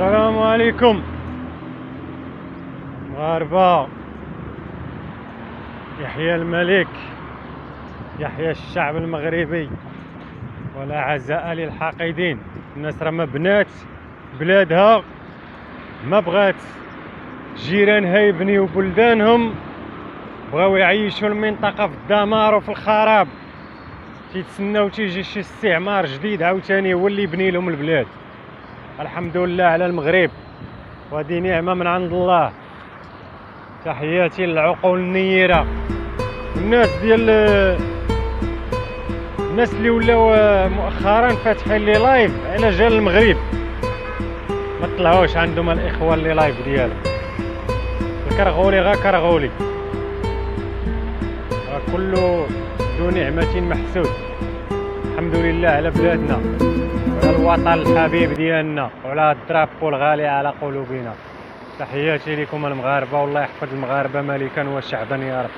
السلام عليكم مغاربة. يحيى الملك، يحيى الشعب المغربي، ولا عزاء للحاقدين. الناس راه ما بنات بلادها، ما بغات جيرانها يبنيو بلدانهم، بغاو يعيشوا المنطقة في الدمار وفي الخراب، تيتسناو تيجي شي استعمار جديد عاوتاني هو اللي يبني لهم البلاد. الحمد لله على المغرب، وهذه نعمة من عند الله. تحياتي للعقول النيرة، الناس اللي ولاو مؤخرا فاتحين لي لايف على جال المغرب، ما طلعوش عندهم الاخوه اللي لايف ديالهم. الكرغولي غا كرغولي، كله ذو نعمة محسود. الحمد لله على بلادنا وعلى الوطن الحبيب ديالنا وعلى الدرابو الغالي على قلوبنا. تحياتي لكم المغاربه، والله يحفظ المغاربه ملكا وشعبا يا رب.